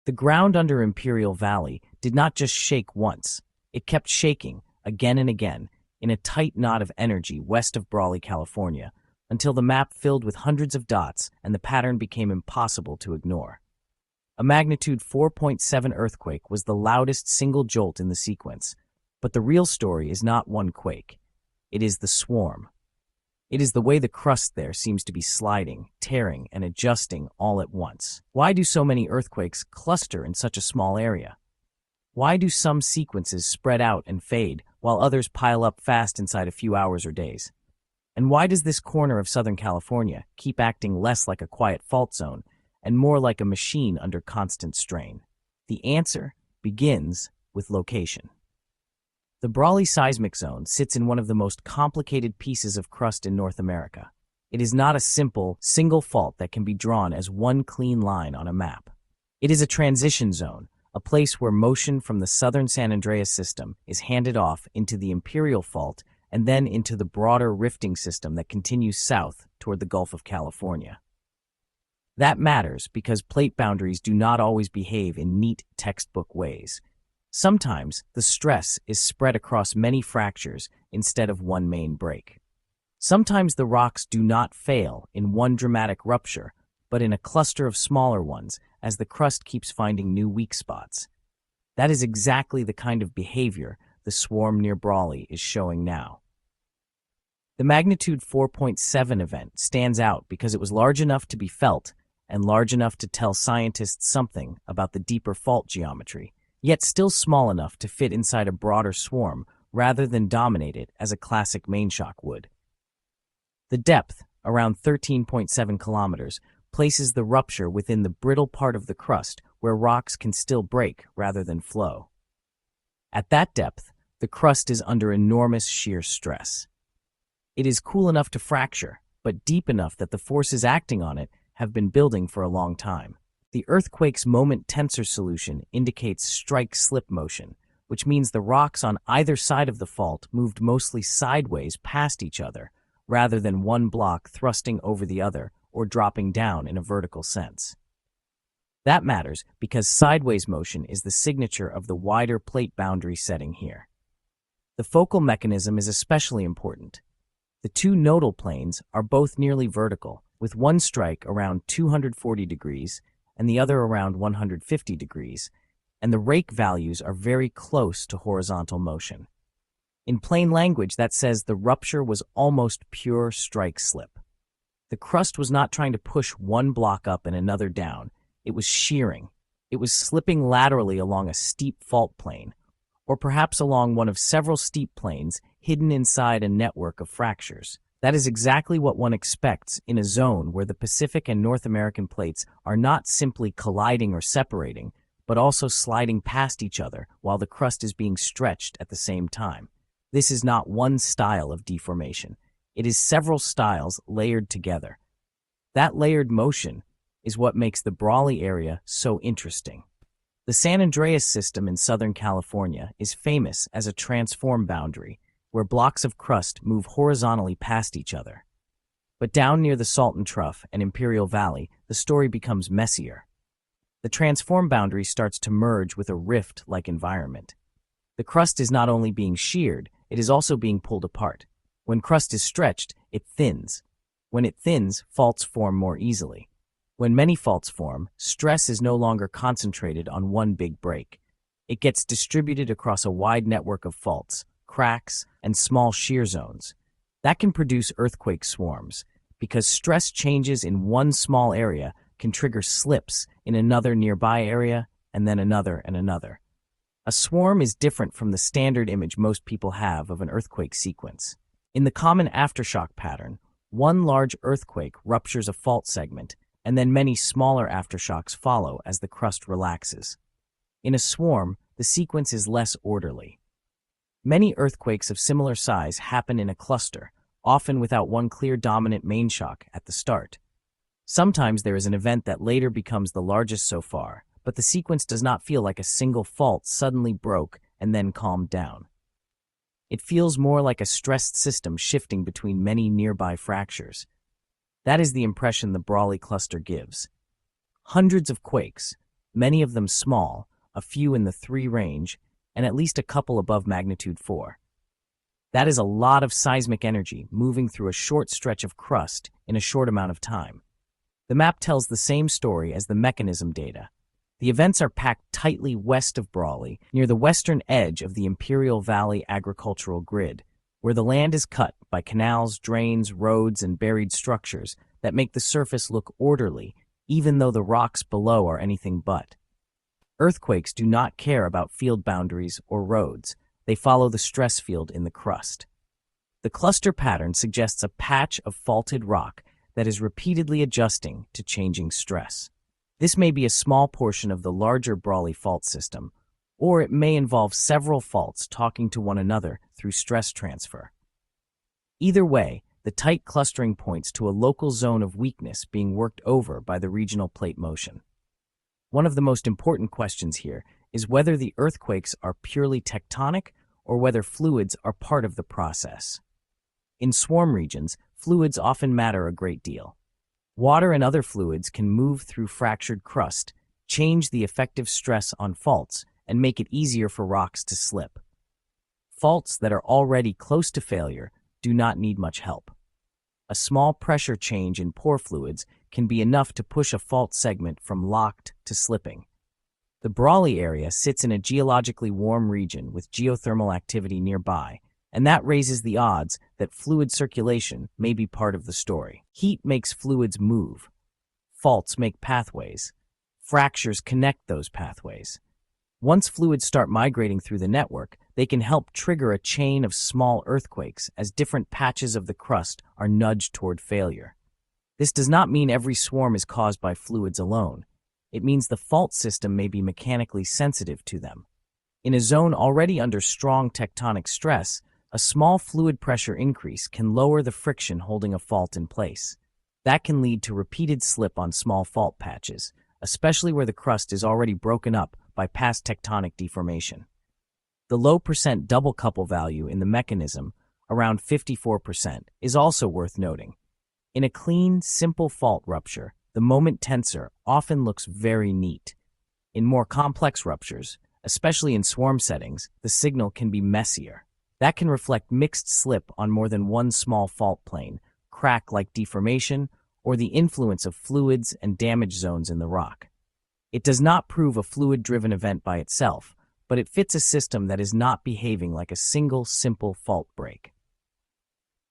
The ground under Imperial Valley did not just shake once, it kept shaking again and again in a tight knot of energy west of Brawley, California, until the map filled with hundreds of dots and the pattern became impossible to ignore. A magnitude 4.7 earthquake was the loudest single jolt in the sequence, but the real story is not one quake. It is the swarm. It is the way the crust there seems to be sliding, tearing, and adjusting all at once. Why do so many earthquakes cluster in such a small area? Why do some sequences spread out and fade, while others pile up fast inside a few hours or days? And why does this corner of Southern California keep acting less like a quiet fault zone and more like a machine under constant strain? The answer begins with location. The Brawley seismic zone sits in one of the most complicated pieces of crust in North America. It is not a simple, single fault that can be drawn as one clean line on a map. It is a transition zone, a place where motion from the southern San Andreas system is handed off into the Imperial fault and then into the broader rifting system that continues south toward the Gulf of California. That matters because plate boundaries do not always behave in neat textbook ways. Sometimes the stress is spread across many fractures instead of one main break. Sometimes the rocks do not fail in one dramatic rupture, but in a cluster of smaller ones as the crust keeps finding new weak spots. That is exactly the kind of behavior the swarm near Brawley is showing now. The magnitude 4.7 event stands out because it was large enough to be felt and large enough to tell scientists something about the deeper fault geometry, yet still small enough to fit inside a broader swarm rather than dominate it as a classic mainshock would. The depth, around 13.7 kilometers, places the rupture within the brittle part of the crust where rocks can still break rather than flow. At that depth, the crust is under enormous shear stress. It is cool enough to fracture, but deep enough that the forces acting on it have been building for a long time. The earthquake's moment tensor solution indicates strike-slip motion, which means the rocks on either side of the fault moved mostly sideways past each other, rather than one block thrusting over the other or dropping down in a vertical sense. That matters because sideways motion is the signature of the wider plate boundary setting here. The focal mechanism is especially important. The two nodal planes are both nearly vertical, with one strike around 240 degrees and the other around 150 degrees, and the rake values are very close to horizontal motion. In plain language, that says the rupture was almost pure strike-slip. The crust was not trying to push one block up and another down. It was shearing. It was slipping laterally along a steep fault plane, or perhaps along one of several steep planes hidden inside a network of fractures. That is exactly what one expects in a zone where the Pacific and North American plates are not simply colliding or separating, but also sliding past each other while the crust is being stretched at the same time. This is not one style of deformation. It is several styles layered together. That layered motion is what makes the Brawley area so interesting. The San Andreas system in Southern California is famous as a transform boundary, where blocks of crust move horizontally past each other. But down near the Salton Trough and Imperial Valley, the story becomes messier. The transform boundary starts to merge with a rift-like environment. The crust is not only being sheared, it is also being pulled apart. When crust is stretched, it thins. When it thins, faults form more easily. When many faults form, stress is no longer concentrated on one big break. It gets distributed across a wide network of faults, cracks, and small shear zones. That can produce earthquake swarms, because stress changes in one small area can trigger slips in another nearby area, and then another and another. A swarm is different from the standard image most people have of an earthquake sequence. In the common aftershock pattern, one large earthquake ruptures a fault segment, and then many smaller aftershocks follow as the crust relaxes. In a swarm, the sequence is less orderly. Many earthquakes of similar size happen in a cluster, often without one clear dominant main shock at the start. Sometimes there is an event that later becomes the largest so far, but the sequence does not feel like a single fault suddenly broke and then calmed down. It feels more like a stressed system shifting between many nearby fractures. That is the impression the Brawley cluster gives. Hundreds of quakes, many of them small, a few in the 3 range, and at least a couple above magnitude 4. That is a lot of seismic energy moving through a short stretch of crust in a short amount of time. The map tells the same story as the mechanism data. The events are packed tightly west of Brawley, near the western edge of the Imperial Valley agricultural grid, where the land is cut by canals, drains, roads, and buried structures that make the surface look orderly, even though the rocks below are anything but. Earthquakes do not care about field boundaries or roads. They follow the stress field in the crust. The cluster pattern suggests a patch of faulted rock that is repeatedly adjusting to changing stress. This may be a small portion of the larger Brawley fault system, or it may involve several faults talking to one another through stress transfer. Either way, the tight clustering points to a local zone of weakness being worked over by the regional plate motion. One of the most important questions here is whether the earthquakes are purely tectonic or whether fluids are part of the process. In swarm regions, fluids often matter a great deal. Water and other fluids can move through fractured crust, change the effective stress on faults, and make it easier for rocks to slip. Faults that are already close to failure do not need much help. A small pressure change in pore fluids can be enough to push a fault segment from locked to slipping. The Brawley area sits in a geologically warm region with geothermal activity nearby, and that raises the odds that fluid circulation may be part of the story. Heat makes fluids move. Faults make pathways. Fractures connect those pathways. Once fluids start migrating through the network, they can help trigger a chain of small earthquakes as different patches of the crust are nudged toward failure. This does not mean every swarm is caused by fluids alone. It means the fault system may be mechanically sensitive to them. In a zone already under strong tectonic stress, a small fluid pressure increase can lower the friction holding a fault in place. That can lead to repeated slip on small fault patches, especially where the crust is already broken up by past tectonic deformation. The low percent double couple value in the mechanism, around 54%, is also worth noting. In a clean, simple fault rupture, the moment tensor often looks very neat. In more complex ruptures, especially in swarm settings, the signal can be messier. That can reflect mixed slip on more than one small fault plane, crack-like deformation, or the influence of fluids and damage zones in the rock. It does not prove a fluid-driven event by itself, but it fits a system that is not behaving like a single, simple fault break.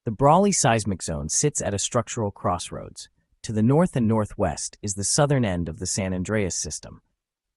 The Brawley seismic zone sits at a structural crossroads. To the north and northwest is the southern end of the San Andreas system.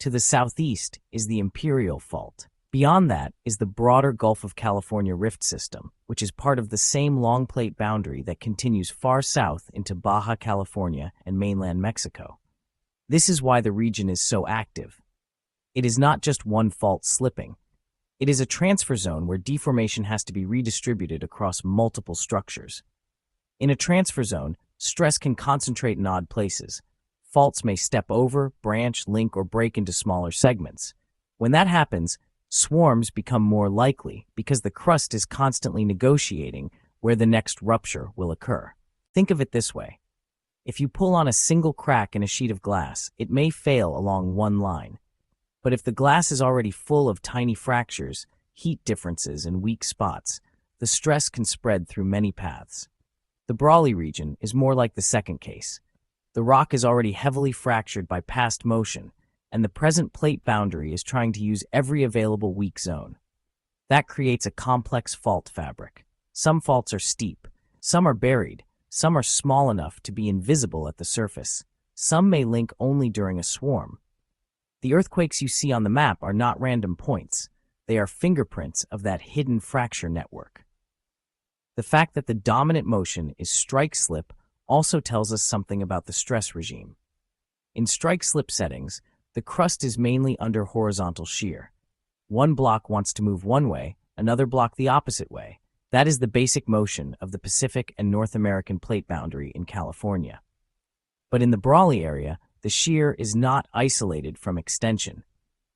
To the southeast is the Imperial fault. Beyond that is the broader Gulf of California rift system, which is part of the same long plate boundary that continues far south into Baja California and mainland Mexico. This is why the region is so active. It is not just one fault slipping. It is a transfer zone where deformation has to be redistributed across multiple structures. In a transfer zone, stress can concentrate in odd places. Faults may step over, branch, link, or break into smaller segments. When that happens, swarms become more likely because the crust is constantly negotiating where the next rupture will occur. Think of it this way. If you pull on a single crack in a sheet of glass, it may fail along one line. But if the glass is already full of tiny fractures, heat differences, and weak spots, the stress can spread through many paths. The Brawley region is more like the second case. The rock is already heavily fractured by past motion, and the present plate boundary is trying to use every available weak zone. That creates a complex fault fabric. Some faults are steep, some are buried, some are small enough to be invisible at the surface. Some may link only during a swarm. The earthquakes you see on the map are not random points. They are fingerprints of that hidden fracture network. The fact that the dominant motion is strike-slip also tells us something about the stress regime. In strike-slip settings, the crust is mainly under horizontal shear. One block wants to move one way, another block the opposite way. That is the basic motion of the Pacific and North American plate boundary in California. But in the Brawley area, the shear is not isolated from extension.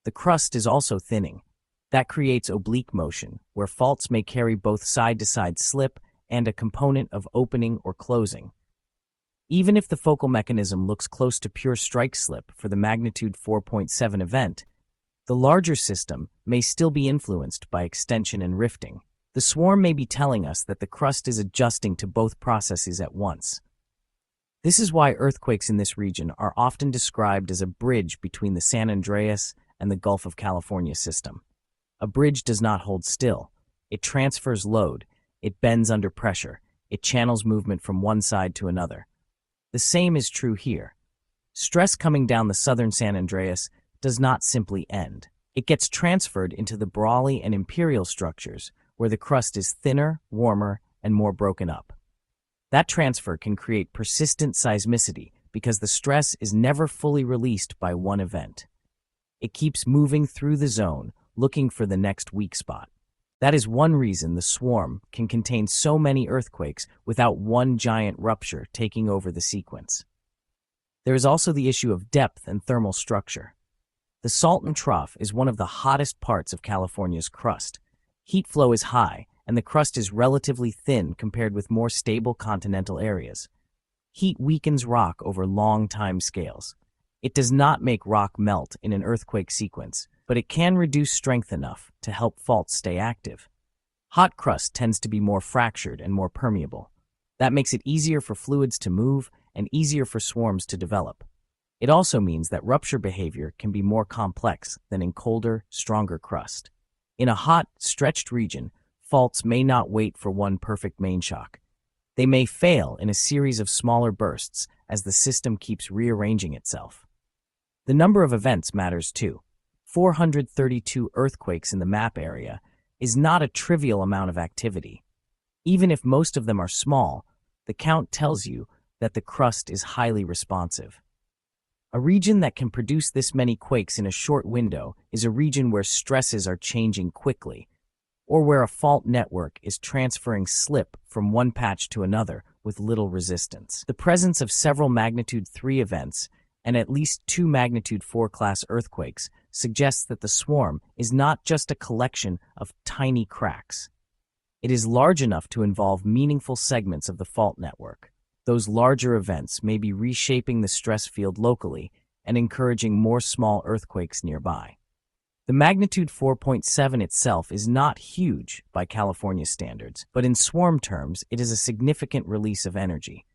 The crust is also thinning. That creates oblique motion, where faults may carry both side-to-side slip and a component of opening or closing. Even if the focal mechanism looks close to pure strike slip for the magnitude 4.7 event, the larger system may still be influenced by extension and rifting. The swarm may be telling us that the crust is adjusting to both processes at once. This is why earthquakes in this region are often described as a bridge between the San Andreas and the Gulf of California system. A bridge does not hold still. It transfers load, it bends under pressure, it channels movement from one side to another. The same is true here. Stress coming down the southern San Andreas does not simply end. It gets transferred into the Brawley and Imperial structures, where the crust is thinner, warmer, and more broken up. That transfer can create persistent seismicity because the stress is never fully released by one event. It keeps moving through the zone, looking for the next weak spot. That is one reason the swarm can contain so many earthquakes without one giant rupture taking over the sequence. There is also the issue of depth and thermal structure. The Salton Trough is one of the hottest parts of California's crust. Heat flow is high, and the crust is relatively thin compared with more stable continental areas. Heat weakens rock over long time scales. It does not make rock melt in an earthquake sequence, but it can reduce strength enough to help faults stay active. Hot crust tends to be more fractured and more permeable. That makes it easier for fluids to move and easier for swarms to develop. It also means that rupture behavior can be more complex than in colder, stronger crust. In a hot, stretched region, faults may not wait for one perfect main shock. They may fail in a series of smaller bursts as the system keeps rearranging itself. The number of events matters too. 432 earthquakes in the map area is not a trivial amount of activity. Even if most of them are small, the count tells you that the crust is highly responsive. A region that can produce this many quakes in a short window is a region where stresses are changing quickly, or where a fault network is transferring slip from one patch to another with little resistance. The presence of several magnitude 3 events and at least 2 magnitude 4 class earthquakes suggests that the swarm is not just a collection of tiny cracks. It is large enough to involve meaningful segments of the fault network. Those larger events may be reshaping the stress field locally and encouraging more small earthquakes nearby. The magnitude 4.7 itself is not huge by California standards, but in swarm terms, it is a significant release of energy.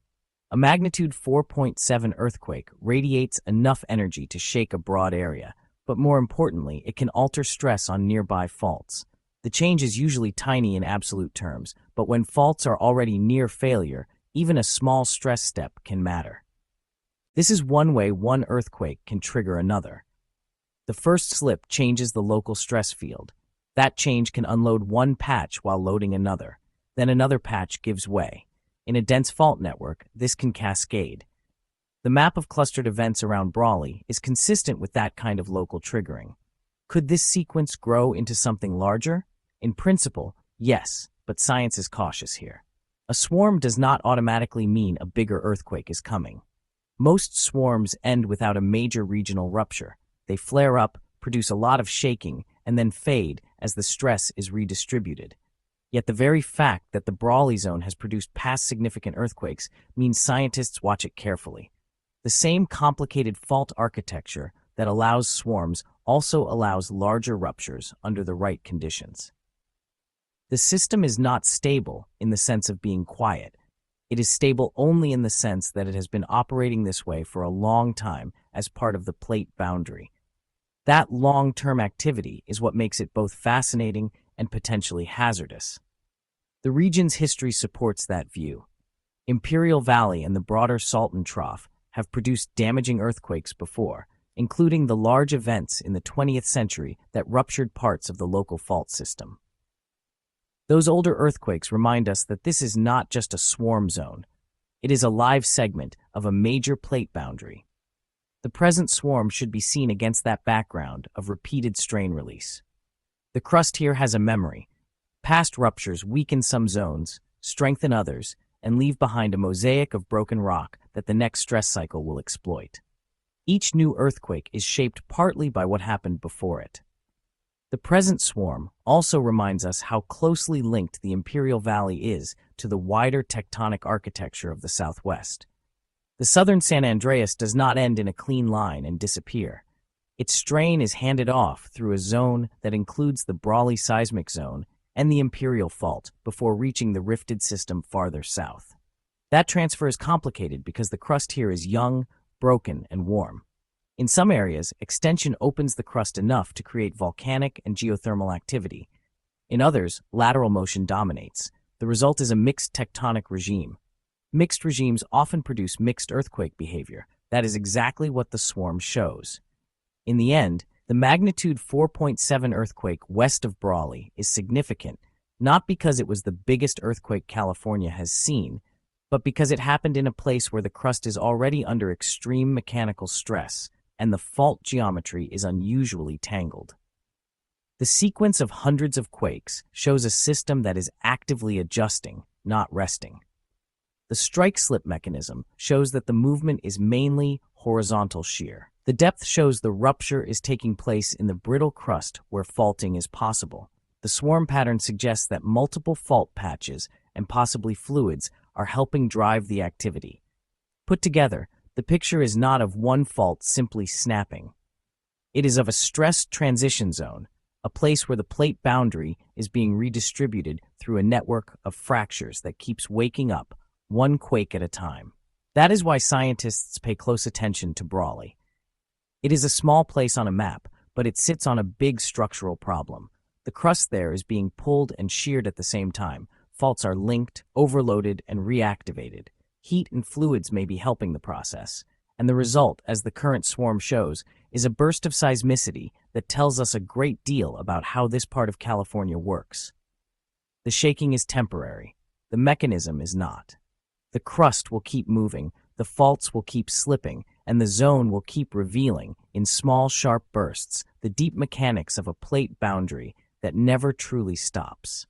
A magnitude 4.7 earthquake radiates enough energy to shake a broad area, but more importantly, it can alter stress on nearby faults. The change is usually tiny in absolute terms, but when faults are already near failure, even a small stress step can matter. This is one way one earthquake can trigger another. The first slip changes the local stress field. That change can unload one patch while loading another. Then another patch gives way. In a dense fault network, this can cascade. The map of clustered events around Brawley is consistent with that kind of local triggering. Could this sequence grow into something larger? In principle, yes, but science is cautious here. A swarm does not automatically mean a bigger earthquake is coming. Most swarms end without a major regional rupture. They flare up, produce a lot of shaking, and then fade as the stress is redistributed. Yet the very fact that the Brawley zone has produced past significant earthquakes means scientists watch it carefully. The same complicated fault architecture that allows swarms also allows larger ruptures under the right conditions. The system is not stable in the sense of being quiet. It is stable only in the sense that it has been operating this way for a long time as part of the plate boundary. That long-term activity is what makes it both fascinating and potentially hazardous. The region's history supports that view. Imperial Valley and the broader Salton Trough have produced damaging earthquakes before, including the large events in the 20th century that ruptured parts of the local fault system. Those older earthquakes remind us that this is not just a swarm zone. It is a live segment of a major plate boundary. The present swarm should be seen against that background of repeated strain release. The crust here has a memory. Past ruptures weaken some zones, strengthen others, and leave behind a mosaic of broken rock that the next stress cycle will exploit. Each new earthquake is shaped partly by what happened before it. The present swarm also reminds us how closely linked the Imperial Valley is to the wider tectonic architecture of the Southwest. The southern San Andreas does not end in a clean line and disappear. Its strain is handed off through a zone that includes the Brawley seismic zone and the Imperial fault before reaching the rifted system farther south. That transfer is complicated because the crust here is young, broken, and warm. In some areas, extension opens the crust enough to create volcanic and geothermal activity. In others, lateral motion dominates. The result is a mixed tectonic regime. Mixed regimes often produce mixed earthquake behavior. That is exactly what the swarm shows. In the end, the magnitude 4.7 earthquake west of Brawley is significant, not because it was the biggest earthquake California has seen, but because it happened in a place where the crust is already under extreme mechanical stress and the fault geometry is unusually tangled. The sequence of hundreds of quakes shows a system that is actively adjusting, not resting. The strike-slip mechanism shows that the movement is mainly horizontal shear. The depth shows the rupture is taking place in the brittle crust where faulting is possible. The swarm pattern suggests that multiple fault patches and possibly fluids are helping drive the activity. Put together, the picture is not of one fault simply snapping. It is of a stressed transition zone, a place where the plate boundary is being redistributed through a network of fractures that keeps waking up, one quake at a time. That is why scientists pay close attention to Brawley. It is a small place on a map, but it sits on a big structural problem. The crust there is being pulled and sheared at the same time. Faults are linked, overloaded, and reactivated. Heat and fluids may be helping the process. And the result, as the current swarm shows, is a burst of seismicity that tells us a great deal about how this part of California works. The shaking is temporary. The mechanism is not. The crust will keep moving, the faults will keep slipping, and the zone will keep revealing, in small, sharp bursts, the deep mechanics of a plate boundary that never truly stops.